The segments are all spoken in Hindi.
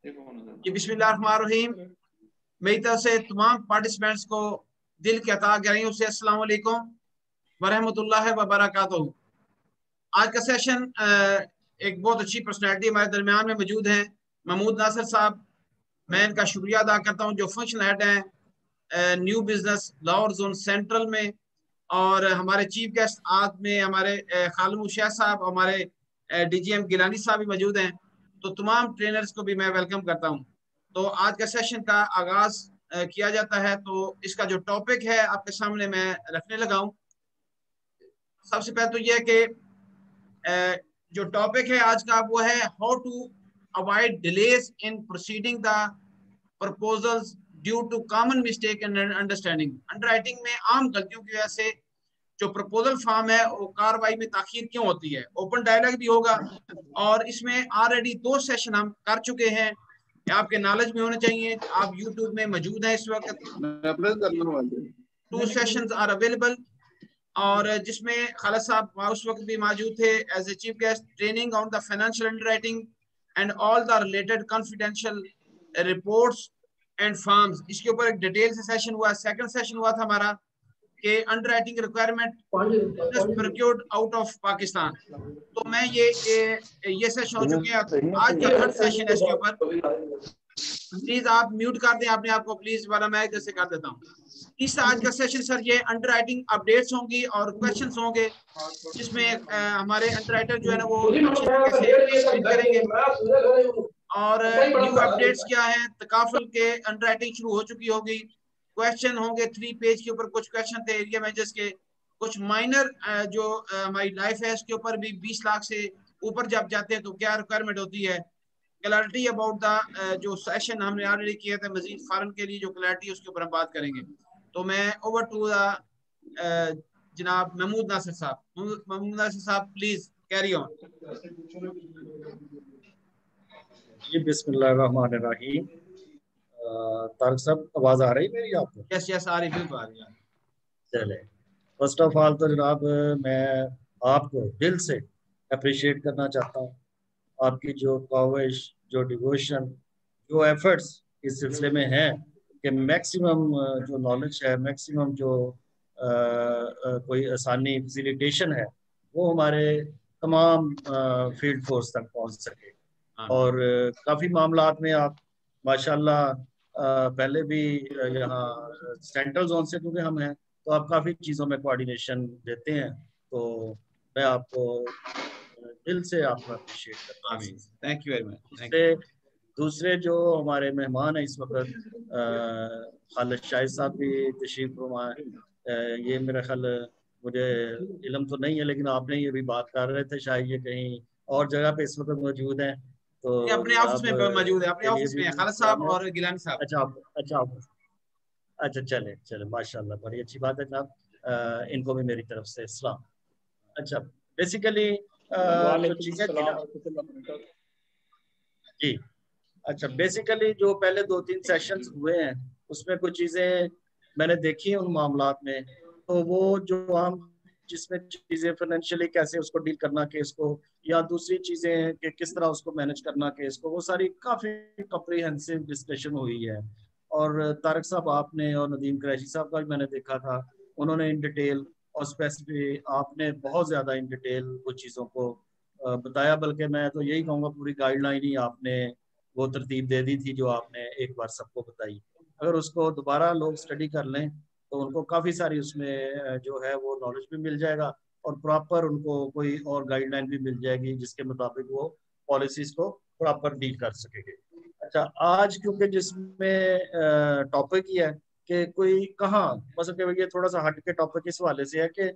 कि बिस्मिल्लाहिर्रहमानिर्रहीम। मेरी तरफ से तमाम पार्टिसिपेंट्स को दिल की अता गहराइयों से अस्सलाम वालेकुम व रहमतुल्लाहि व बरकातहू। आज का सेशन एक बहुत अच्छी पर्सनैलिटी हमारे दरमियान में मौजूद हैं, महमूद नासिर साहब। मैं इनका शुक्रिया अदा करता हूँ जो फंक्शनल हेड हैं new business Lahore zone central में। और हमारे चीफ गेस्ट आज में हमारे खालमू शाह साहब, हमारे डीजीएम गिलानी साहब भी मौजूद हैं। तो तमाम ट्रेनर्स को भी मैं वेलकम करता हूँ। तो आज का सेशन का आगाज किया जाता है। तो इसका जो टॉपिक है आपके सामने मैं रखने लगा हूँ। सबसे पहले तो यह है कि जो टॉपिक है आज का वो है how to avoid delays in proceeding the proposals due to common mistake and understanding. Underwriting में आम गलतियों की वजह से जो प्रपोजल फॉर्म है वो कार्रवाई में ताखीर क्यों होती है। ओपन डायलॉग भी होगा और इसमें ऑलरेडी 2 सेशन हम कर चुके हैं। आपके नॉलेज में होने चाहिए। आप यूट्यूब में मौजूद हैं इस वक्त। 2 सेशंस आर अवेलेबल और जिसमें खालिद साहब उस वक्त भी मौजूद थे as a chief guest. Training on the financial underwriting and all the related confidential reports and forms. इसके ऊपर एक डिटेल से सेशन हुआ। सेकंड सेशन हुआ था हमारा कि underwriting requirement procured out of Pakistan. तो मैं ये सेशन हो चुके हैं। आज का थर्ड सेशन है इसके ऊपर। प्लीज आप म्यूट कर दें अपने आप को प्लीज, वाला मैं इधर से कर देता हूँ। इस आज का सेशन सर ये अंडरराइटिंग अपडेट्स होंगी और क्वेश्चंस होंगे जिसमें हमारे अंडरराइटर जो है ना वो अच्छी तरीके से एक्सप्लेन करेंगे। और न्यू अपडेट्स क्या है, तकाफुल के अंडरराइटिंग शुरू हो चुकी होगी। क्वेश्चन होंगे 3 पेज के ऊपर। कुछ क्वेश्चन थे एरिया मैनेजर्स के, कुछ माइनर जो हमारी लाइफ है इसके ऊपर भी 20 लाख से ऊपर जब जाते हैं तो क्या रिक्वायरमेंट होती है। क्लैरिटी अबाउट द जो सेशन हमने ऑलरेडी किया था मजीद फॉरन के लिए जो क्लैरिटी उसके ऊपर हम बात करेंगे। तो मैं ओवर टू द जनाब महमूद नासिर साहब। महमूद नासिर साहब प्लीज कैरी ऑन। जी बिस्मिल्लाहिर्रहमानिर्रहीम। तारक साहब आवाज आ रही मेरी आपको? यस यस आ रही, बिल्कुल आ रही है। चले, फर्स्ट ऑफ ऑल तो जनाब मैं आपको दिल से अप्रिशिएट करना चाहता हूँ। आपकी जो काविश, जो डिवोशन, जो एफर्ट्स इस सिलसिले में हैं कि मैक्सिमम जो नॉलेज है, मैक्सिमम जो कोई आसानी फैसिलिटेशन है वो हमारे तमाम फील्ड फोर्स तक पहुंच सके। और काफ़ी मामलात में आप माशाल्लाह पहले भी यहाँ सेंट्रल जोन से क्योंकि हम हैं तो आप काफ़ी चीज़ों में कोऑर्डिनेशन देते हैं। तो मैं आपको दिल से आपका अप्रिशिएट करता हूँ। Thank you very much. दूसरे जो हमारे मेहमान हैं इस वक्त खालिद शाहिद साहब भी तशरीफ फरमा है। ये मेरा ख्याल, मुझे इल्म तो नहीं है लेकिन आपने ये भी बात कर रहे थे शायद ये कहीं और जगह पे इस वक्त मौजूद हैं। तो अपने ऑफिस में मौजूद है, अपने ऑफिस में खालिद साहब और गिलानी साहब। अच्छा चले चले माशाल्लाह, बड़ी अच्छी बात है जनाब। इनको भी मेरी तरफ से सलाम। अच्छा बेसिकली जो चीजें थी ना जी, अच्छा बेसिकली जो पहले 2-3 सेशंस हुए हैं उसमें कुछ चीजें मैंने देखी हैं उन मामलात में। तो वो जो हम जिसमें चीजें फाइनेंशियली कैसे उसको डील करना केस को, या दूसरी चीजें कि किस तरह उसको मैनेज करना केस को, वो सारी काफी कॉम्प्रिहेंसिव डिस्कशन हुई है। और तारक साहब आपने और नदीम कुरैशी साहब का भी मैंने देखा था, उन्होंने इन डिटेल और स्पेसिफिक आपने बहुत ज्यादा इन डिटेल कुछ चीजों को बताया। बल्कि मैं तो यही कहूँगा पूरी गाइडलाइन ही आपने वो तरतीब दे दी थी जो आपने एक बार सबको बताई। अगर उसको दोबारा लोग स्टडी कर लें तो उनको काफ़ी सारी उसमें जो है वो नॉलेज भी मिल जाएगा और प्रॉपर उनको कोई और गाइडलाइन भी मिल जाएगी जिसके मुताबिक वो पॉलिसीज को प्रॉपर डील कर सकेंगे। अच्छा आज क्योंकि जिसमें टॉपिक ही है कि कोई कहाँ, मतलब ये थोड़ा सा हट के टॉपिक इस वाले से है कि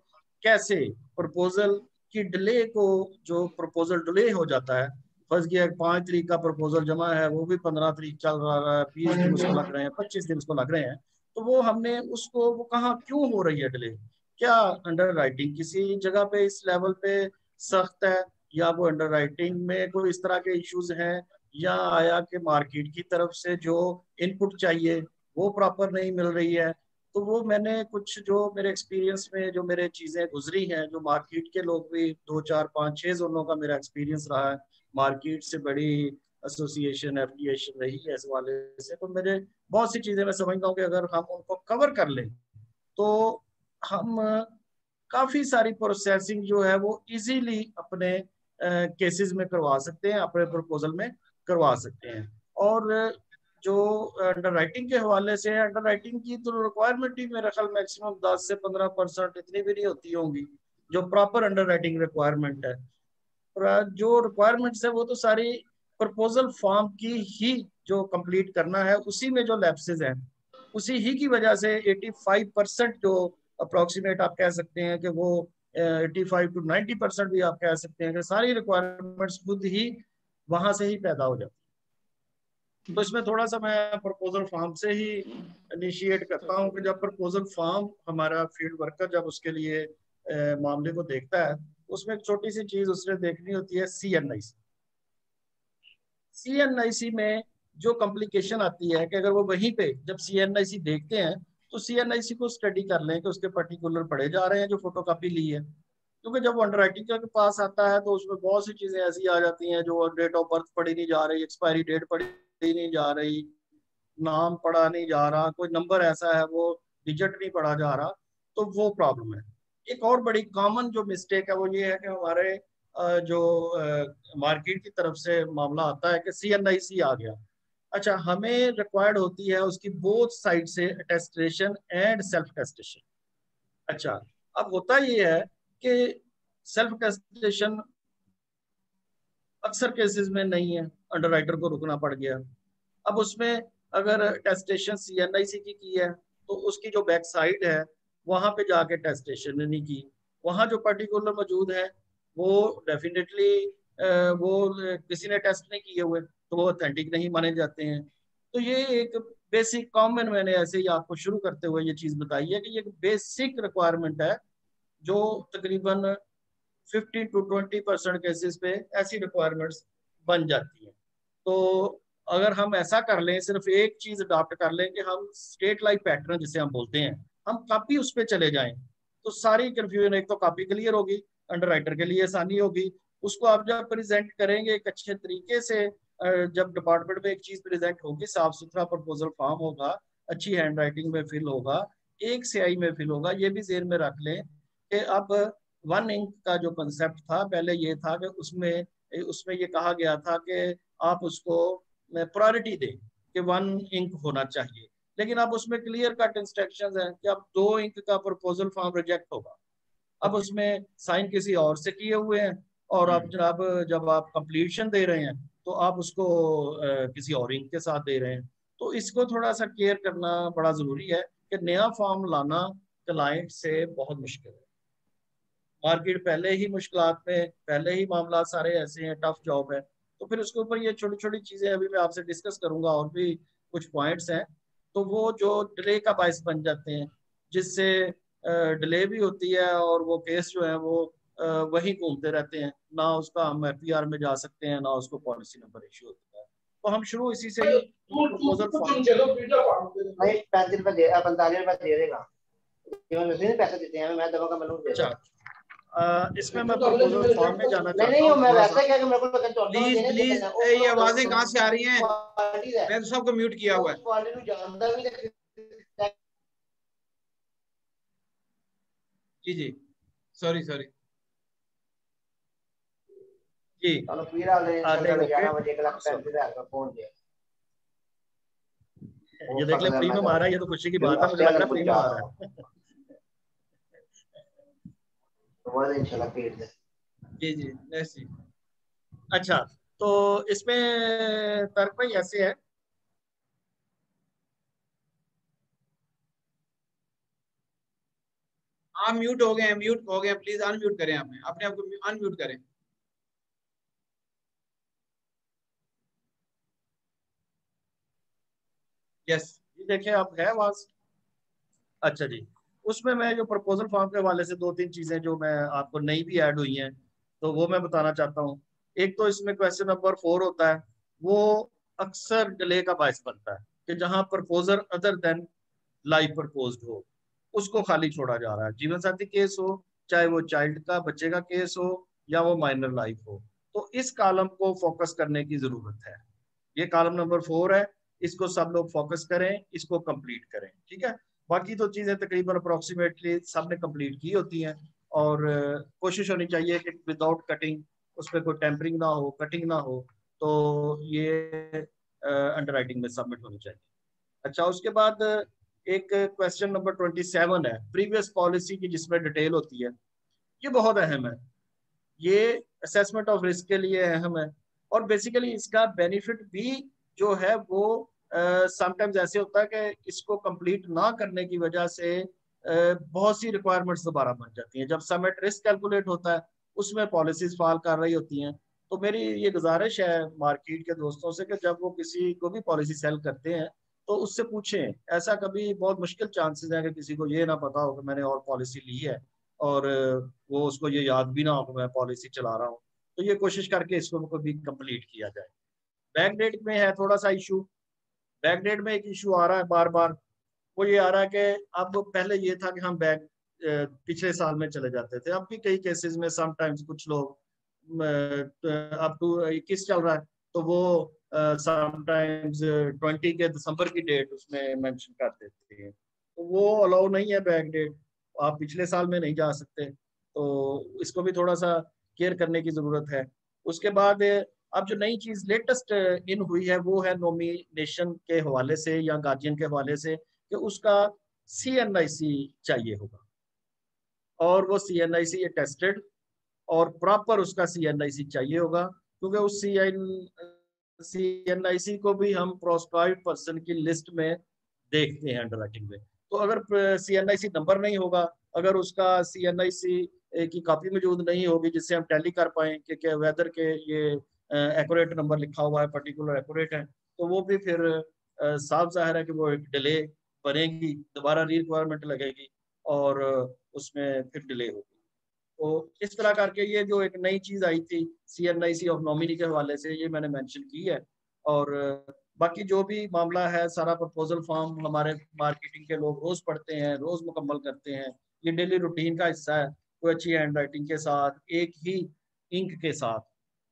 कैसे प्रपोजल की डिले को, जो प्रपोजल डिले हो जाता है, फर्ज किया 5 तारीख का प्रपोजल जमा है वो भी 15 तारीख चल रहा है, 20 दिन उसको लग रहे हैं, 25 दिन उसको लग रहे हैं। तो वो हमने उसको वो कहाँ क्यों हो रही है डिले? क्या अंडर राइटिंग किसी जगह पे इस लेवल पे सख्त है, या वो अंडर राइटिंग में कोई इस तरह के इश्यूज हैं, या आया कि मार्केट की तरफ से जो इनपुट चाहिए वो प्रॉपर नहीं मिल रही है? तो वो मैंने कुछ जो मेरे एक्सपीरियंस में जो मेरे चीज़ें गुजरी हैं, जो मार्केट के लोग भी 2, 4, 5, 6 जोनों का मेरा एक्सपीरियंस रहा है, मार्केट से बड़ी एसोसिएशन एफिलिएशन रही है इस वाले से, तो मेरे बहुत सी चीजें मैं समझता हूँ कि अगर हम उनको कवर कर लें तो हम काफी सारी प्रोसेसिंग जो है वो इजीली अपने केसेस में करवा सकते हैं, अपने प्रपोजल में करवा सकते हैं। और जो अंडर राइटिंग के हवाले से, अंडर राइटिंग की तो रिक्वायरमेंट ही मेरा ख्याल मैक्सिमम 10 से 15% इतनी भी नहीं होती होंगी जो प्रॉपर अंडर राइटिंग रिक्वायरमेंट है। जो रिक्वायरमेंट्स है वो तो सारी प्रपोजल फॉर्म की ही जो कंप्लीट करना है उसी में जो लैप्सेस हैं उसी ही की वजह से 85% जो अप्रोक्सीमेट आप कह सकते हैं कि वो 85 to 90% भी आप कह सकते हैं कि सारी रिक्वायरमेंट्स खुद ही वहां से ही पैदा हो जाती है। तो इसमें थोड़ा सा मैं प्रपोजल फॉर्म से ही इनिशिएट करता हूँ कि जब प्रपोजल फॉर्म हमारा फील्ड वर्कर जब उसके लिए मामले को देखता है, उसमें एक छोटी सी चीज उसने देखनी होती है CNIC। CNIC में जो कॉम्प्लिकेशन आती है कि अगर वो वहीं पे जब CNIC देखते हैं तो CNIC को स्टडी कर लें कि उसके पर्टिकुलर पढ़े जा रहे हैं जो फोटोकॉपी ली है। क्योंकि जब अंडर राइटिंग के पास आता है तो उसमें बहुत सी चीजें ऐसी आ जाती हैं जो डेट ऑफ बर्थ पढ़ी नहीं जा रही, एक्सपायरी डेट पढ़ी नहीं जा रही, नाम पढ़ा नहीं जा रहा, कोई नंबर ऐसा है वो डिजिट नहीं पढ़ा जा रहा, तो वो प्रॉब्लम है। एक और बड़ी कॉमन जो मिस्टेक है वो ये है कि हमारे जो मार्केट की तरफ से मामला आता है कि CNIC आ गया। अच्छा, हमें रिक्वायर्ड होती है उसकी बोथ साइड से अटेस्टेशन एंड सेल्फ टेस्टेशन। अच्छा, अब होता ये है कि सेल्फ टेस्टेशन अक्सर केसेस में नहीं है, अंडर राइटर को रुकना पड़ गया। अब उसमें अगर टेस्टेशन CNIC की है तो उसकी जो बैक साइड है वहां पे जाके टेस्टेशन नहीं की, वहां जो पर्टिकुलर मौजूद है वो डेफिनेटली वो किसी ने टेस्ट नहीं किए हुए तो वो ऑथेंटिक नहीं माने जाते हैं। तो ये एक बेसिक कॉमन, मैंने ऐसे ही आपको शुरू करते हुए ये चीज बताई है कि ये एक बेसिक रिक्वायरमेंट है जो तकरीबन 15 to 20% केसेस पे ऐसी रिक्वायरमेंट्स बन जाती हैं। तो अगर हम ऐसा कर लें, सिर्फ एक चीज अडॉप्ट कर लें कि हम स्टेट लाइक पैटर्न जिसे हम बोलते हैं, हम कॉपी उस पर चले जाएं तो सारी कंफ्यूजन, एक तो कॉपी क्लियर होगी, अंडर राइटर के लिए आसानी होगी, उसको आप जब प्रेजेंट करेंगे एक अच्छे तरीके से, जब डिपार्टमेंट में एक चीज प्रेजेंट होगी, साफ सुथरा प्रपोजल फॉर्म होगा, अच्छी हैंड राइटिंग में फिल होगा, एक स्याही में फिल होगा। ये भी जेहन में रख लें कि अब 1 इंक का जो कंसेप्ट था पहले ये था कि उसमें उसमें ये कहा गया था कि आप उसको प्रायोरिटी दें कि 1 इंक होना चाहिए, लेकिन अब उसमें क्लियर कट इंस्ट्रक्शंस हैं कि अब 2 इंक का प्रपोजल फॉर्म रिजेक्ट होगा। अब उसमें साइन किसी और से किए हुए हैं और अब जनाब जब आप कंप्लीशन दे रहे हैं तो आप उसको किसी और इंक के साथ दे रहे हैं। तो इसको थोड़ा सा केयर करना बड़ा जरूरी है कि नया फॉर्म लाना क्लाइंट से बहुत मुश्किल है। मार्केट पहले ही मुश्किलात में, पहले ही मामला सारे ऐसे हैं, टफ जॉब है, तो फिर उसके ऊपर ये छोटी छोटी चीजें अभी मैं आपसे डिस्कस करूंगा और भी कुछ पॉइंट्स हैं, तो वो जो डिले का बायस बन जाते हैं जिससे डिले भी होती है और वो केस जो है वो वही घूमते रहते हैं, ना उसका हम FPR में जा सकते हैं ना उसको पॉलिसी नंबर इशू होता है। तो हम शुरू इसी से ही प्रपोजल फॉर्म। 45 रुपए दे देगा, पैसे देते हैं, मैं दवा का मैं अच्छा, इसमें मैं प्रपोजल फॉर्म में जाना चाहता नहीं, हूँ। मैं वैसे क्या कि मेरे को प्लीज प्लीज ये आवाजें कहाँ से आ रही हैं? मैं तो सबको म्यूट किया हुआ है। जी जी, सॉरी सॉरी जी, ये देख ले प्रीमियम आ रहा है, ये तो खुशी की बात है, मुझे लग रहा है प्रीमियम आ रहा है। जी जी, ऐसी। अच्छा, तो इसमें तर्क भाई ऐसे है, आप म्यूट हो गए हैं, म्यूट हो गए, प्लीज अनम्यूट करें, अपने अपने आप को अनम्यूट करें। यस, देखिए आप है आवाज। अच्छा जी, उसमें मैं जो प्रपोजल फॉर्म के हवाले से 2-3 चीजें जो मैं आपको नई भी ऐड हुई हैं तो वो मैं बताना चाहता हूँ। एक तो इसमें क्वेश्चन नंबर 4 होता है, वो अक्सर डिले का बायस बनता है कि जहां proposer other than life proposed हो उसको खाली छोड़ा जा रहा है। जीवन साथी केस हो, चाहे वो चाइल्ड का, बच्चे का केस हो या वो माइनर लाइफ हो, तो इस कॉलम को फोकस करने की जरूरत है। ये कॉलम नंबर 4 है, इसको सब लोग फोकस करें, इसको कंप्लीट करें, ठीक है। बाकी तो चीजें तकरीबन अप्रोक्सीमेटली सबने कंप्लीट की होती हैं, और कोशिश होनी चाहिए कि विदाउट कटिंग, उस पर कोई टेम्परिंग ना हो, कटिंग ना हो, तो ये अंडर राइटिंग में सबमिट होनी चाहिए। अच्छा, उसके बाद एक क्वेश्चन नंबर 27 है प्रीवियस पॉलिसी की, जिसमें डिटेल होती है। ये बहुत अहम है, ये असेसमेंट ऑफ रिस्क के लिए अहम है, और बेसिकली इसका बेनिफिट भी जो है वो समटाइम्स ऐसे होता है कि इसको कंप्लीट ना करने की वजह से बहुत सी रिक्वायरमेंट्स दोबारा बन जाती हैं। जब समेट रिस्क कैलकुलेट होता है, उसमें पॉलिसीज फॉल कर रही होती हैं। तो मेरी ये गुजारिश है मार्केट के दोस्तों से कि जब वो किसी को भी पॉलिसी सेल करते हैं तो उससे पूछें। ऐसा कभी बहुत मुश्किल चांसेस है कि किसी को ये ना पता हो कि मैंने और पॉलिसी ली है, और वो उसको ये याद भी ना हो कि मैं पॉलिसी चला रहा हूँ। तो ये कोशिश करके इसको कभी कंप्लीट किया जाए। बैक डेट में है थोड़ा सा इशू, बैक डेट में एक इशू आ रहा है बार बार। वो ये आ रहा है कि अब पहले ये था कि हम बैक पिछले साल में चले जाते थे, अब भी कई केसेस में समटाइम्स कुछ लोग अब टू 21 चल रहा है, तो वो समटाइम्स 20 के दिसंबर की डेट उसमें मेंशन कर देते हैं। तो वो अलाउ नहीं है बैक डेट, आप पिछले साल में नहीं जा सकते। तो इसको भी थोड़ा सा केयर करने की जरूरत है। उसके बाद अब जो नई चीज लेटेस्ट इन हुई है वो है नॉमिनेशन के हवाले से या गार्जियन के हवाले से, कि उसका CNIC चाहिए होगा, और वो CNIC टेस्टेड और प्रॉपर उसका CNIC चाहिए होगा, क्योंकि उस CNIC को भी हम प्रोस्क्राइब्ड पर्सन की लिस्ट में देखते हैं अंडरराइटिंग में। तो अगर CNIC नंबर नहीं होगा, अगर उसका CNIC की कॉपी मौजूद नहीं होगी जिससे हम टैली कर पाए कि वेदर के ये एक्यूरेट नंबर लिखा हुआ है, पर्टिकुलर एक्यूरेट है, तो वो भी फिर साफ जाहिर है कि वो एक डिले बनेगी, दोबारा रिक्वायरमेंट लगेगी, और उसमें फिर डिले होगी। तो इस तरह करके ये जो एक नई चीज आई थी CNIC ऑफ नॉमिनी के हवाले से, ये मैंने मेंशन की है। और बाकी जो भी मामला है, सारा प्रपोजल फॉर्म हमारे मार्केटिंग के लोग रोज पढ़ते हैं, रोज मुकम्मल करते हैं। ये डेली रूटीन का हिस्सा है। कोई अच्छी हैंड राइटिंग के साथ, एक ही इंक के साथ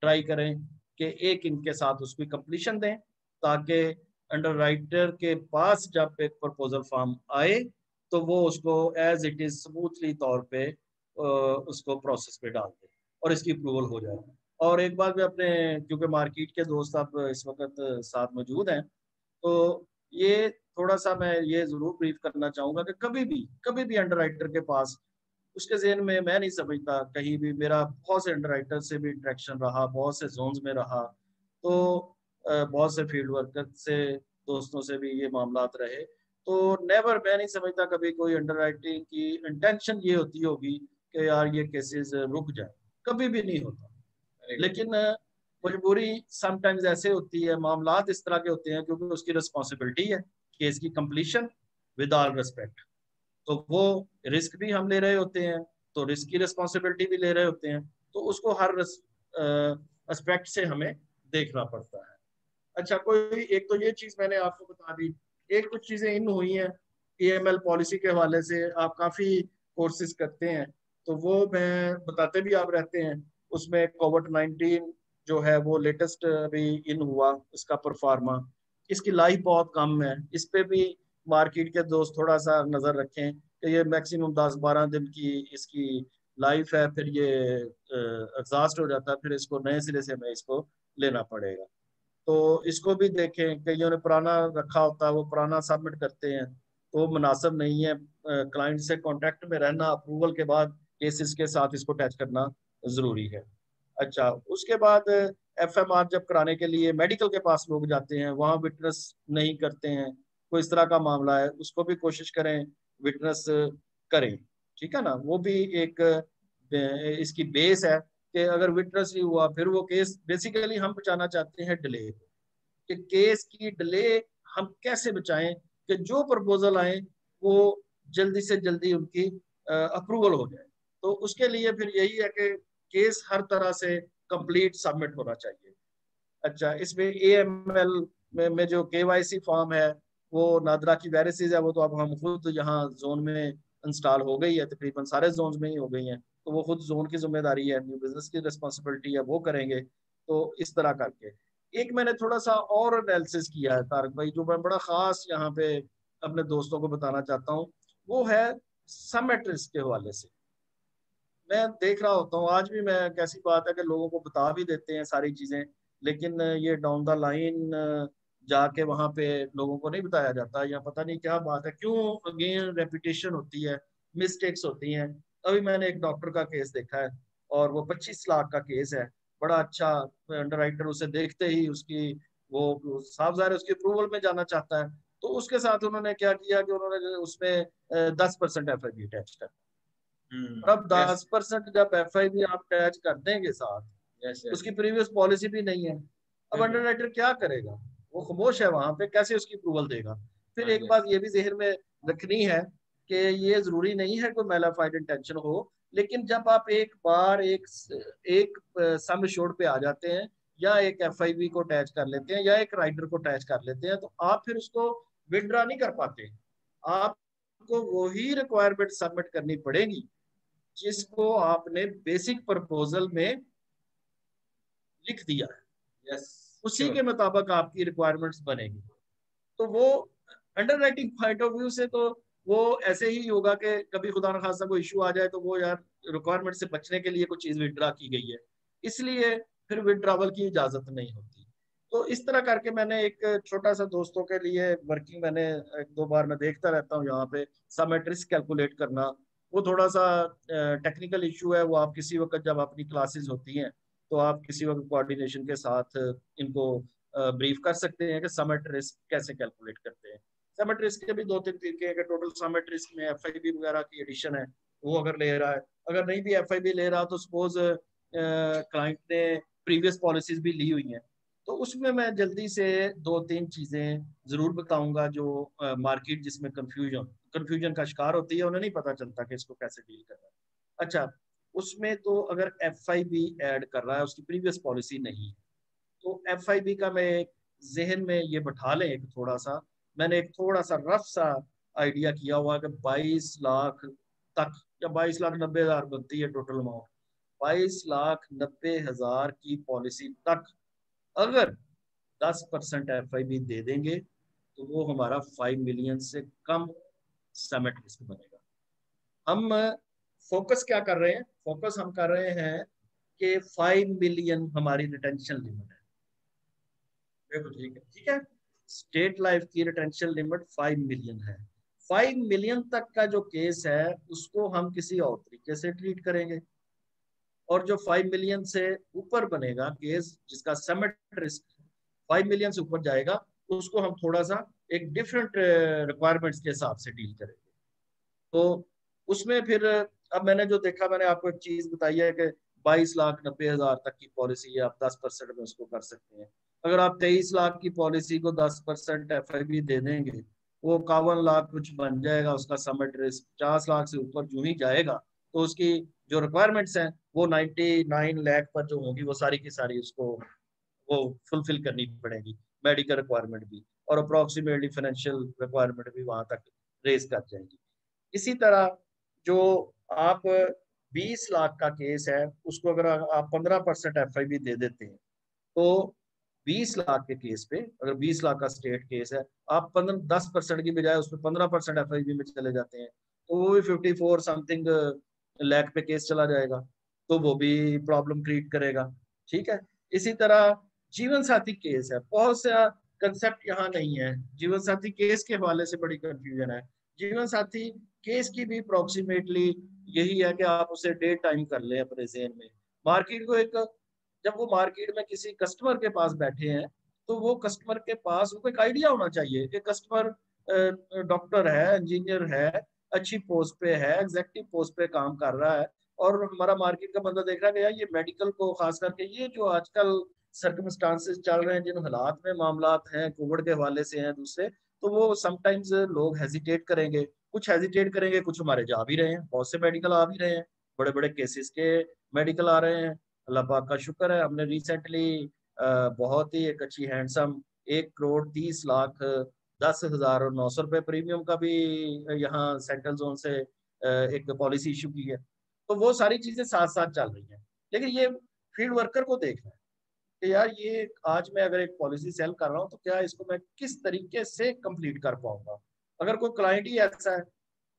ट्राई करें कि एक इंक के साथ उसकी कंप्लीशन दें, ताकि अंडर राइटर के पास जब एक प्रपोजल फॉर्म आए तो वो उसको एज इट इज स्मूथली तौर पे उसको प्रोसेस पे डाल दें और इसकी अप्रूवल हो जाए। और एक बात मैं अपने, क्योंकि मार्केट के दोस्त अब इस वक्त साथ मौजूद हैं, तो ये थोड़ा सा मैं ये जरूर ब्रीफ करना चाहूंगा कि कभी भी अंडरराइटर के पास, उसके ज़हन में, मैं नहीं समझता कहीं भी, मेरा बहुत से अंडरराइटर से भी इंटरेक्शन रहा, बहुत से जोन्स में रहा, तो बहुत से फील्ड वर्कर से, दोस्तों से भी ये मामलात रहे। तो नेवर, मैं नहीं समझता कभी कोई अंडरराइटिंग की इंटेंशन ये होती होगी कि यार ये केसेस रुक जाए, कभी भी नहीं होता। लेकिन मजबूरी समटाइम्स ऐसे होती है, मामलात इस तरह के होते हैं, क्योंकि उसकी रिस्पॉन्सिबिलिटी है केस की कंप्लीशन विद ऑल रिस्पेक्ट। तो वो रिस्क भी हम ले रहे होते हैं, तो रिस्क की रिस्पॉन्सिबिलिटी भी ले रहे होते हैं, तो उसको हर एस्पेक्ट से हमें देखना पड़ता है। अच्छा, कोई एक तो ये चीज मैंने आपको बता दी। एक कुछ चीजें इन हुई हैं AML पॉलिसी के हवाले से, आप काफी कोर्सेज करते हैं, तो वो मैं बताते भी आप रहते हैं। उसमें कोविड-19 जो है वो लेटेस्ट अभी इन हुआ, इसका परफॉर्मा, इसकी लाइफ बहुत कम है। इस पे भी मार्केट के दोस्त थोड़ा सा नजर रखें कि ये मैक्सिमम 10-12 दिन की इसकी लाइफ है, फिर ये एग्जॉस्ट हो जाता है, फिर इसको नए सिरे से हमें इसको लेना पड़ेगा। तो इसको भी देखें, कईयों ने पुराना रखा होता है, वो पुराना सबमिट करते हैं, तो वो मुनासिब नहीं है। क्लाइंट से कांटेक्ट में रहना, अप्रूवल के बाद केसेस के साथ इसको अटैच करना जरूरी है। अच्छा, उसके बाद FMR जब कराने के लिए मेडिकल के पास लोग जाते हैं, वहाँ विटनेस नहीं करते हैं, कोई इस तरह का मामला है, उसको भी कोशिश करें विटनेस करें, ठीक है ना। वो भी एक इसकी बेस है कि अगर विटनेस नहीं हुआ, फिर वो केस, बेसिकली हम बचाना चाहते हैं डिले, कि केस की डिले हम कैसे बचाएं कि जो प्रपोजल आए वो जल्दी से जल्दी उनकी अप्रूवल हो जाए। तो उसके लिए फिर यही है कि केस हर तरह से कंप्लीट सबमिट होना चाहिए। अच्छा, इसमें AML में जो KYC फॉर्म है, वो नादरा की वायरसेस है, वो तो अब हम खुद यहाँ जोन में इंस्टॉल हो गई है, तकरीबन सारे जोन में ही हो गई हैं। तो वो खुद जोन की जिम्मेदारी है, न्यू बिजनेस की रिस्पॉन्सिबिलिटी है, वो करेंगे। तो इस तरह करके एक मैंने थोड़ा सा और एनालिसिस किया है तारक भाई, जो मैं बड़ा खास यहाँ पे अपने दोस्तों को बताना चाहता हूँ, वो है सम मैट्रिक्स के हवाले से। मैं देख रहा होता हूँ आज भी, मैं कैसी बात है कि लोगों को बता भी देते हैं सारी चीजें, लेकिन ये डाउन द लाइन जाके वहां पे लोगों को नहीं बताया जाता, या पता नहीं क्या बात है, क्यों अगेन रेपिटेशन होती है, मिस्टेक्स होती हैं। अभी मैंने एक डॉक्टर का केस देखा है, और वो 25 लाख का केस है, बड़ा अच्छा अंडरराइटर उसे देखते ही उसकी वो साफ ज़ाहिर है उसकी अप्रूवल में जाना चाहता है, तो उसके साथ उन्होंने क्या किया कि उन्होंने उसमें 10% FIB अटैच कर। अब यस 10% जब FIB आप अटैच कर देंगे साथ, यस उसकी प्रीवियस पॉलिसी भी नहीं है, अब अंडरराइटर क्या करेगा, वो खामोश है वहां पे, कैसे उसकी अप्रूवल देगा। फिर एक बात ये भी जहन में रखनी है कि ये जरूरी नहीं है कोई मैलाफाइड इंटेंशन हो, लेकिन जब आप एक बार एक सम एश्योर्ड पे आ जाते हैं, या एक FIB को अटैच कर लेते हैं, या एक राइडर को अटैच कर लेते हैं, तो आप फिर उसको विड्रॉ नहीं कर पाते। आपको वही रिक्वायरमेंट सबमिट करनी पड़ेगी जिसको आपने बेसिक प्रपोजल में लिख दिया है, यस उसी के मुताबिक आपकी रिक्वायरमेंट्स बनेगी। तो वो under writing point of view से तो वो ऐसे ही होगा कि कभी खुदा न खास्ता कोई इशू आ जाए तो वो यार रिक्वायरमेंट से बचने के लिए कुछ चीज विड्रा की गई है, इसलिए फिर विड्रावल की इजाजत नहीं होती। तो इस तरह करके मैंने एक छोटा सा दोस्तों के लिए वर्किंग, मैंने एक दो बार मैं देखता रहता हूँ यहाँ पे सम मैट्रिक्स कैलकुलेट करना। वो थोड़ा सा टेक्निकल इशू है, वो आप किसी वक्त जब अपनी क्लासेस होती हैं तो आप किसी वक्त कोऑर्डिनेशन के साथ इनको ब्रीफ कर सकते हैं कि समेट रिस्क कैसे कैलकुलेट करते हैं। समेट रिस्क के भी दो तीन तरीके हैं कि टोटल समेट रिस्क में FIB वगैरह की एडिशन है, वो अगर ले रहा है, अगर नहीं भी FIB ले रहा तो सपोज क्लाइंट ने प्रीवियस पॉलिसीज भी ली हुई हैं, तो उसमें मैं जल्दी से दो तीन चीजें जरूर बताऊंगा जो मार्केट जिसमें कंफ्यूजन का शिकार होती है, उन्हें नहीं पता चलता कि इसको कैसे डील करना है। अच्छा, उसमें तो अगर FIB ऐड कर रहा है, उसकी प्रीवियस पॉलिसी नहीं है, तो FIB का मैं एक जहन में ये बैठा लें, एक थोड़ा सा मैंने एक थोड़ा सा रफ सा आइडिया किया हुआ कि 22 लाख तक, या 22,90,000 बनती है टोटल अमाउंट, 22,90,000 की पॉलिसी तक अगर 10% FIB दे देंगे तो वो हमारा 5 मिलियन से कम समेट रिस्क बनेगा। हम फोकस क्या कर रहे हैं, फोकस हम कर रहे हैं कि 5 मिलियन हमारी रिटेंशन लिमिट है। बिल्कुल ठीक है, ठीक है। स्टेट लाइफ की रिटेंशन लिमिट 5 मिलियन है। 5 मिलियन तक का जो केस है उसको हम किसी और तरीके से ट्रीट करेंगे, और जो 5 मिलियन से ऊपर बनेगा केस, जिसका समेट रिस्क 5 मिलियन से ऊपर जाएगा, उसको हम थोड़ा सा एक डिफरेंट रिक्वायरमेंट्स के हिसाब से डील करेंगे। तो उसमें फिर अब मैंने जो देखा, मैंने आपको एक चीज बताई है कि 22,90,000 तक की पॉलिसी है, आप 10% में उसको कर सकते हैं। अगर आप 23 लाख की पॉलिसी को 10% FIB दे देंगे, वो 51 लाख कुछ बन जाएगा उसका समेट रिस्क। 50 लाख से ऊपर जो ही जाएगा तो उसकी जो रिक्वायरमेंट्स हैं वो 99 लाख पर जो होगी, वो सारी की सारी उसको वो फुलफिल करनी पड़ेगी, मेडिकल रिक्वायरमेंट भी, और अप्रोक्सीमेटली फाइनेंशियल रिक्वायरमेंट भी वहां तक रेज कर जाएंगी। इसी तरह जो आप 20 लाख का केस है, उसको अगर आप 15% FIB दे देते हैं, तो 20 लाख के केस पे, अगर 20 लाख का स्टेट केस है, आप 10% की बजाय उसमें 15% FIB में चले जाते हैं, तो वो भी 54 समथिंग लाख पे केस चला जाएगा, तो वो भी प्रॉब्लम क्रिएट करेगा। ठीक है। इसी तरह जीवन साथी केस है, बहुत सा कंसेप्ट यहाँ नहीं है, जीवन साथी केस के हवाले से बड़ी कंफ्यूजन है। जीवन साथी केस की भी अप्रोक्सीमेटली यही है कि आप उसे डेट टाइम कर ले अपने ज़हन में। मार्केट को एक, जब वो मार्केट में किसी कस्टमर के पास बैठे हैं, तो वो कस्टमर के पास उनको एक आइडिया होना चाहिए कि कस्टमर डॉक्टर है, इंजीनियर है, अच्छी पोस्ट पे है, एग्जेक्टिव पोस्ट पे काम कर रहा है, और हमारा मार्केट का बंदा देख रहा है कि यार ये मेडिकल को खास करके ये जो आजकल सर्कमस्टांसेस चल रहे हैं, जिन हालात में मामलात हैं कोविड के हवाले से हैं दूसरे, तो वो समटाइम्स लोग हेजिटेट करेंगे, कुछ हेजिटेट करेंगे, कुछ हमारे जा भी रहे हैं, बहुत से मेडिकल आ भी रहे हैं, बड़े बड़े केसेस के मेडिकल आ रहे हैं। अल्लाह पाक का शुक्र है, हमने रिसेंटली बहुत ही एक अच्छी हैंडसम 1,30,00,000 10,900 रुपये प्रीमियम का भी यहाँ सेंट्रल जोन से एक पॉलिसी इशू की है। तो वो सारी चीजें साथ साथ चल रही हैं। लेकिन ये फील्ड वर्कर को देखना है कि यार ये आज मैं अगर एक पॉलिसी सेल कर रहा हूँ तो क्या इसको मैं किस तरीके से कंप्लीट कर पाऊंगा। अगर कोई क्लाइंट ही ऐसा है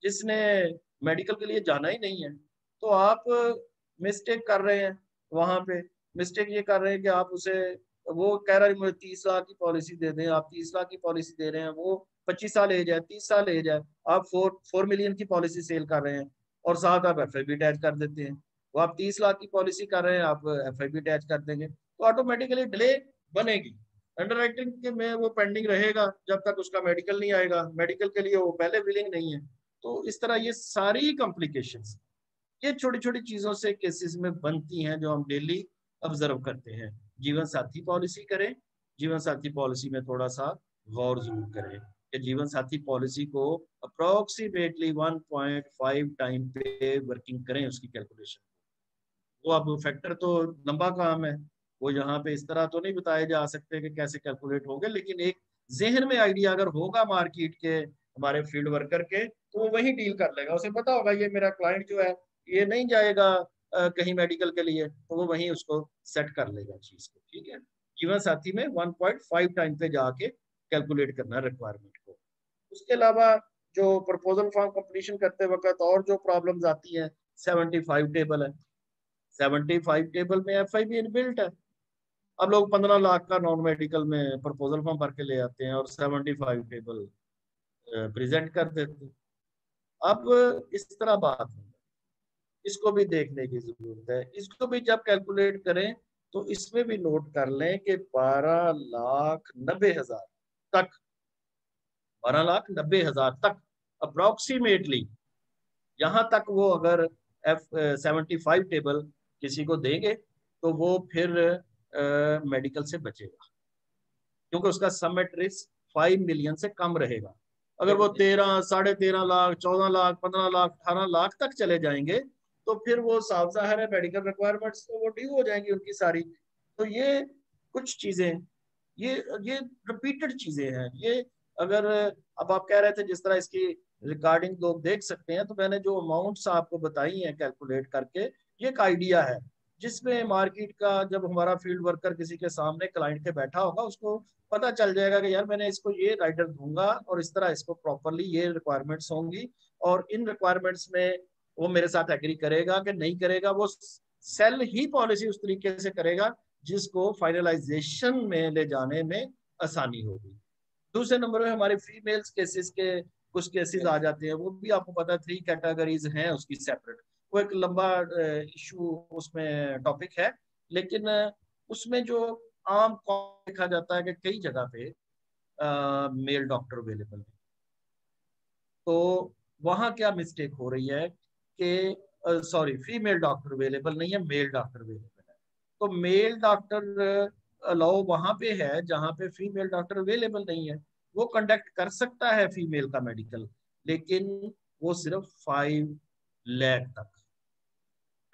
जिसने मेडिकल के लिए जाना ही नहीं है, तो आप मिस्टेक कर रहे हैं वहां पे। मिस्टेक ये कर रहे हैं कि आप उसे, वो कह रहा है मुझे 30 लाख की पॉलिसी दे दें, आप 30 लाख की पॉलिसी दे रहे हैं, वो 25 साल एज है, 30 साल एज है, आप 4 मिलियन की पॉलिसी सेल कर रहे हैं और साथ आप FIP अटैच कर देते हैं। वो आप 30 लाख की पॉलिसी कर रहे हैं, आप FIP अटैच कर देंगे, तो ऑटोमेटिकली डिले बनेगी। अंडर राइटिंग के में वो पेंडिंग रहेगा जब तक उसका मेडिकल नहीं आएगा, मेडिकल के लिए वो पहले विलिंग नहीं है। तो इस तरह ये सारी कॉम्प्लिकेशंस, ये छोटी छोटी चीजों से केसेस में बनती हैं जो हम डेली ऑब्जर्व करते हैं। जीवन साथी पॉलिसी करें, जीवन साथी पॉलिसी में थोड़ा सा गौर जरूर करें कि जीवन साथी पॉलिसी को अप्रोक्सीमेटली 1.5 टाइम पे वर्किंग करें उसकी कैलकुलेशन। वो अब फैक्टर तो लंबा काम है, वो यहाँ पे इस तरह तो नहीं बताए जा सकते कि कैसे कैलकुलेट होंगे, लेकिन एक जहन में आइडिया अगर होगा मार्केट के हमारे फील्ड वर्कर के, तो वो वही डील कर लेगा। उसे पता होगा ये मेरा क्लाइंट जो है ये नहीं जाएगा कहीं मेडिकल के लिए, तो वो वहीं उसको सेट कर लेगा चीज को। ठीक है, जीवन साथी में 1.5 टाइम पे जाके कैलकुलेट करना रिक्वायरमेंट को। उसके अलावा जो प्रपोजल फॉर्म कंप्लीशन करते वक्त और जो प्रॉब्लम्स आती हैं, 75 टेबल है, 75 टेबल में FIP इनबिल्ट है। अब लोग 15 लाख का नॉन मेडिकल में प्रपोजल फॉर्म भर के ले आते हैं और 75 टेबल प्रेजेंट कर देते हैं। अब इस तरह बात नहीं, इसको भी देखने की जरूरत है। इसको भी जब कैलकुलेट करें तो इसमें भी नोट कर लें कि 12,90,000 तक, 12,90,000 तक अप्रोक्सीमेटली, यहाँ तक वो अगर F75 टेबल किसी को देंगे तो वो फिर मेडिकल से बचेगा, क्योंकि उसका समेट रिस्क 5 मिलियन से कम रहेगा। अगर वो 13, 13.5 लाख, 14 लाख, 15 लाख, 18 लाख तक चले जाएंगे तो फिर वो साफ जाहिर है मेडिकल रिक्वायरमेंट्स तो वो ड्यू हो जाएंगी उनकी सारी। तो ये कुछ चीजें, ये रिपीटेड चीजें हैं ये। अगर अब आप कह रहे थे जिस तरह इसकी रिकॉर्डिंग लोग देख सकते हैं, तो मैंने जो अमाउंट्स आपको बताई हैं कैलकुलेट करके, ये एक आइडिया है जिसमें मार्केट का, जब हमारा फील्ड वर्कर किसी के सामने क्लाइंट के बैठा होगा उसको पता चल जाएगा कि यार मैंने इसको ये राइडर दूंगा और इस तरह इसको प्रॉपरली ये रिक्वायरमेंट्स होंगी, और इन रिक्वायरमेंट्स में वो मेरे साथ एग्री करेगा कि नहीं करेगा। वो सेल ही पॉलिसी उस तरीके से करेगा जिसको फाइनलाइजेशन में ले जाने में आसानी होगी। दूसरे नंबर में हमारे फीमेल्स केसेस के कुछ केसेस आ जाते हैं, वो भी आपको पता है 3 कैटेगरीज हैं उसकी सेपरेट। वो एक लंबा इशू उसमें टॉपिक है, लेकिन उसमें जो आम देखा जाता है कि कई जगह पे मेल डॉक्टर अवेलेबल है, तो वहां क्या मिस्टेक हो रही है कि सॉरी, फीमेल डॉक्टर अवेलेबल नहीं है, मेल डॉक्टर अवेलेबल है। तो मेल डॉक्टर अलाउ वहां पे है जहां पे फीमेल डॉक्टर अवेलेबल नहीं है। वो कंडक्ट कर सकता है फीमेल का मेडिकल, लेकिन वो सिर्फ 5 लाख तक।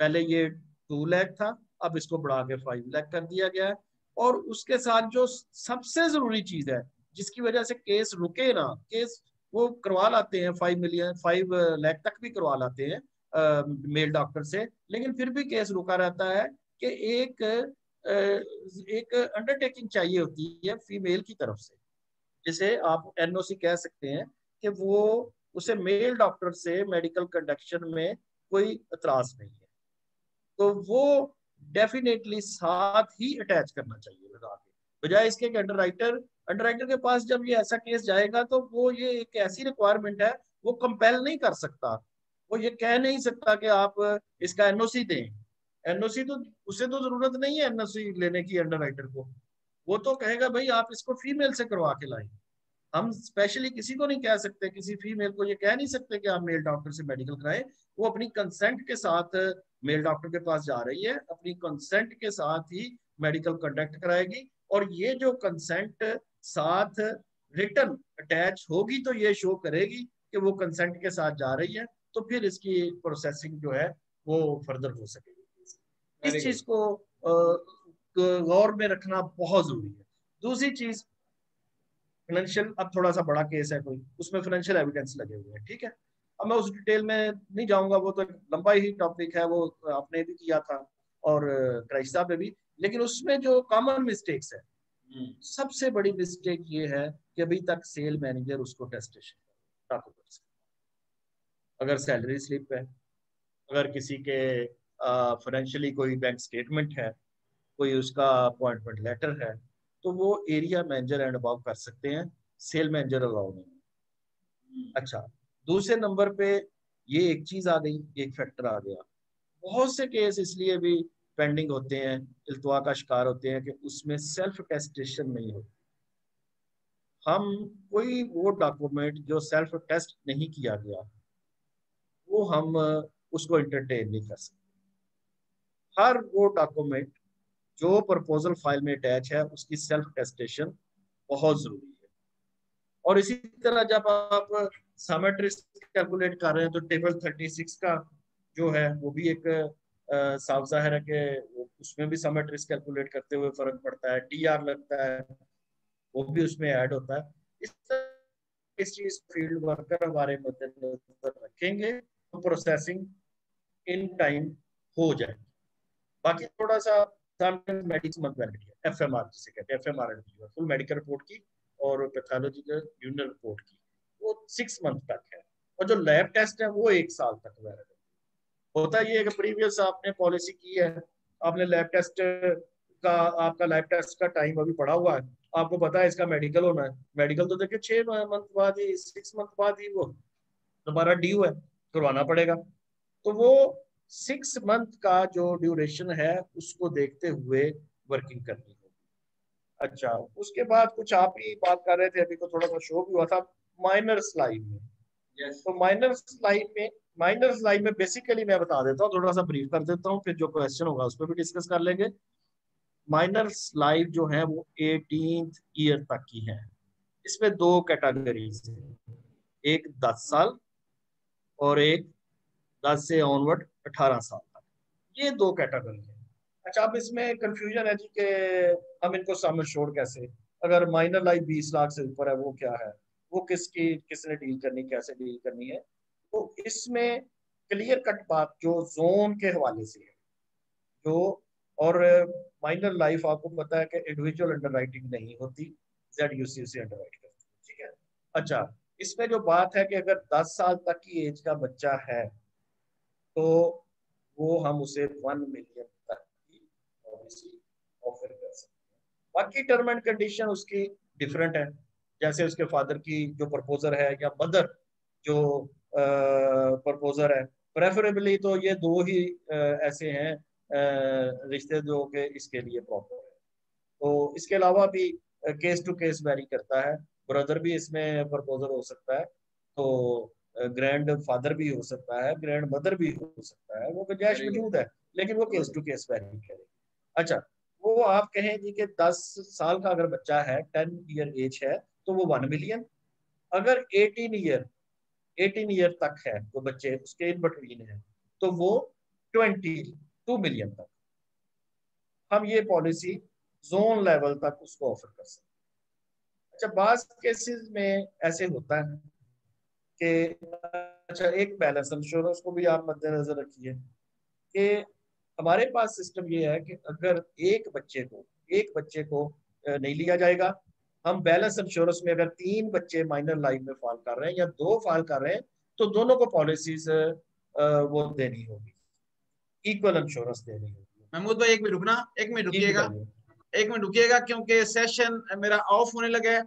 पहले ये 2 लाख था, अब इसको बढ़ा के 5 लाख कर दिया गया है। और उसके साथ जो सबसे जरूरी चीज है जिसकी वजह से केस रुके ना, केस वो करवा लाते हैं 5 लाख तक भी करवा लाते हैं मेल डॉक्टर से, लेकिन फिर भी केस रुका रहता है कि एक अंडरटेकिंग चाहिए होती है फीमेल की तरफ से, जिसे आप NOC कह सकते हैं, कि वो उसे मेल डॉक्टर से मेडिकल कंडक्शन में कोई एतराज नहीं है, तो वो डेफिनेटली साथ ही अटैच करना चाहिए लगा के, बजाय इसके कि अंडर राइटर के पास जब ये ऐसा केस जाएगा तो वो ये एक ऐसी रिक्वायरमेंट है, वो कंपेल नहीं कर सकता, वो ये कह नहीं सकता कि आप इसका NOC दें। NOC तो उसे तो जरूरत नहीं है NOC लेने की अंडर राइटर को, वो तो कहेगा भाई आप इसको फीमेल से करवा के लाएं। हम स्पेशली किसी को नहीं कह सकते, किसी फीमेल को ये कह नहीं सकते कि आप मेल डॉक्टर से मेडिकल कराएं। वो अपनी कंसेंट के साथ मेल डॉक्टर के पास जा रही है, अपनी कंसेंट के साथ ही मेडिकल कंडक्ट कराएगी, और ये जो कंसेंट साथ रिटर्न अटैच होगी तो ये शो करेगी कि वो कंसेंट के साथ जा रही है, तो फिर इसकी प्रोसेसिंग जो है वो फर्दर हो सकेगी। इस चीज को गौर में रखना बहुत जरूरी है। दूसरी चीज, फाइनेंशियल, अब थोड़ा सा बड़ा केस है कोई, उसमें फाइनेंशियल एविडेंस लगे हुए हैं, ठीक है। अब मैं उस डिटेल में नहीं जाऊंगा, वो तो लंबा ही टॉपिक है, वो आपने भी किया था और क्रैश साहब ने भी। लेकिन उसमें जो कॉमन मिस्टेक्स है, सबसे बड़ी मिस्टेक ये है कि अभी तक सेल मैनेजर उसको टेस्टेशन अगर सैलरी स्लिप है, अगर किसी के फाइनेंशियली कोई बैंक स्टेटमेंट है, कोई उसका अपॉइंटमेंट लेटर है, तो वो एरिया मैनेजर एंड अबाव कर सकते हैं, सेल मैनेजर अलाउ नहीं। अच्छा, दूसरे नंबर पे ये एक चीज आ गई, एक फैक्टर आ गया, बहुत से केस इसलिए भी पेंडिंग होते हैं, इल्तवा का शिकार होते हैं कि उसमें सेल्फ टेस्टेशन नहीं होती। हम कोई वो डॉक्यूमेंट जो सेल्फ टेस्ट नहीं किया गया वो हम उसको इंटरटेन नहीं कर सकते। हर वो डॉक्यूमेंट जो प्रपोजल फाइल में अटैच है उसकी सेल्फ टेस्टेशन बहुत जरूरी है। और इसी तरह जब आप समेट रिस्क कैलकुलेट कर रहे हैं तो टेबल 36 का जो है वो भी एक साफ जाहिर है कि उसमें भी समेट रिस्क कैलकुलेट करते हुए फर्क पड़ता है, टीआर लगता है, वो भी उसमें ऐड होता है। इस तरह इस चीज फील्ड वर्कर हमारे मद्देनजर रखेंगे तो प्रोसेसिंग इन टाइम हो जाए। बाकी थोड़ा सा एफएमआर जिसे कहते हैं, एफएमआर फुल मेडिकल रिपोर्ट की और पैथोलॉजिकल यूनिट रिपोर्ट की, वो 6 मंथ तक है, और जो लैब टेस्ट है वो 1 साल तक वैलिड होता है। ये कि प्रीवियस आपने पॉलिसी की है, आपने लैब टेस्ट का, आपका लैब टेस्ट का टाइम अभी पड़ा हुआ है, आपको पता है इसका मेडिकल होना है, मेडिकल तो देखिए 6 मंथ बाद ही, 6 मंथ बाद ही वो दोबारा ड्यू है, करवाना पड़ेगा। तो वो 6 मंथ का जो ड्यूरेशन है उसको देखते हुए वर्किंग करनी होगी। अच्छा, उसके बाद कुछ आप ही बात कर रहे थे, अभी को थोड़ा सा शो भी हुआ था माइनर स्लाइड में। तो माइनर स्लाइड में बेसिकली मैं बता देता हूँ, थोड़ा सा ब्रीफ कर देता हूँ, फिर जो क्वेश्चन होगा उस पर भी डिस्कस कर लेंगे। माइनर स्लाइड जो है वो 18th ईयर तक की है। इसमें 2 कैटेगरीज है, एक 10 साल और एक 10 से ऑनवर्ड 18 साल तक, ये 2 कैटेगरी है। अच्छा, अब इसमें कंफ्यूजन है जी कि हम इनको सम एश्योर्ड कैसे, अगर माइनर लाइफ 20 लाख से ऊपर है वो क्या है, वो किसने डील करनी, कैसे डील करनी है। तो इसमें क्लियर कट बात जो जोन के हवाले से है, जो और माइनर लाइफ आपको पता है कि इंडिविजुअल अंडरराइटिंग नहीं होती, ZUC से अंडरराइट करती है, ठीक है। अच्छा, इसमें जो बात है कि अगर 10 साल तक की एज का बच्चा है तो वो हम उसे 1 मिलियन तक की पॉलिसी ऑफर कर सकते हैं। बाकी टर्म एंड कंडीशन उसकी डिफरेंट है, जैसे उसके फादर की जो प्रपोजर है या मदर जो प्रपोजर है, प्रेफरेबली तो ये 2 ही ऐसे हैं रिश्ते जो के इसके लिए प्रॉपर है। तो इसके अलावा भी केस टू केस वेरी करता है, ब्रदर भी इसमें प्रपोजर हो सकता है, तो ग्रैंड फादर भी हो सकता है, ग्रैंड मदर भी हो सकता है, वो गुंजाइश मौजूद है, लेकिन वो केस टू केस वेरी करेगी। अच्छा, वो आप कहें जी कि 10 साल का अगर बच्चा है, 10 ईयर एज है, तो वो 1 मिलियन, अगर 18 ईयर तक है तो बच्चे उसके इन बिटवीन है तो वो 22 मिलियन तक हम ये पॉलिसी जोन लेवल तक उसको ऑफर कर सकते हैं। अच्छा, बाज केसेस में ऐसे होता है कि अच्छा, एक बैलेंस इंश्योरेंस को भी आप मद्देनजर रखिए कि हमारे पास सिस्टम ये है कि अगर एक बच्चे को नहीं लिया जाएगा, हम बैलेंस इंश्योरेंस में अगर 3 बच्चे माइनर लाइफ में फॉल कर रहे हैं या 2 फॉल कर रहे हैं तो दोनों को पॉलिसीज वो देनी होगी, इक्वल इंश्योरेंस देनी होगी। महमूद भाई 1 मिनट रुकना, 1 मिनट रुकिएगा, 1 मिनट रुकिएगा, क्योंकि सेशन मेरा ऑफ होने लगा है,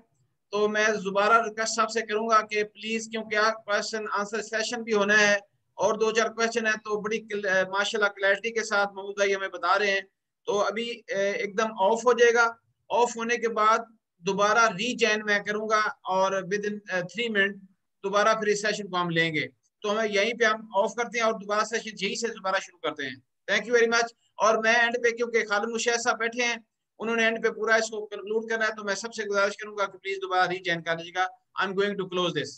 तो मैं दोबारा रिक्वेस्ट साहब से करूंगा कि प्लीज, क्योंकि आप क्वेश्चन आंसर सेशन भी होना है और 2-4 क्वेश्चन है, तो बड़ी माशाल्लाह क्लैरिटी के साथ महमूद भाई हमें बता रहे हैं। तो अभी एकदम ऑफ हो जाएगा, ऑफ होने के बाद दोबारा रीजॉइन मैं करूंगा और विद इन 3 मिनट दोबारा फिर इस सेशन को हम लेंगे। तो हमें यहीं पे हम ऑफ करते हैं और दोबारा सेशन यहीं से दोबारा शुरू करते हैं। Thank you very much. और मैं एंड पे, क्योंकि खालिद मुशैद साहब बैठे हैं, उन्होंने एंड पे पूरा इसको कंक्लूड करना है, तो मैं सबसे गुजारिश करूंगा कि प्लीज दोबारा रीजॉइन कर लीजिएगा। I am going to close this.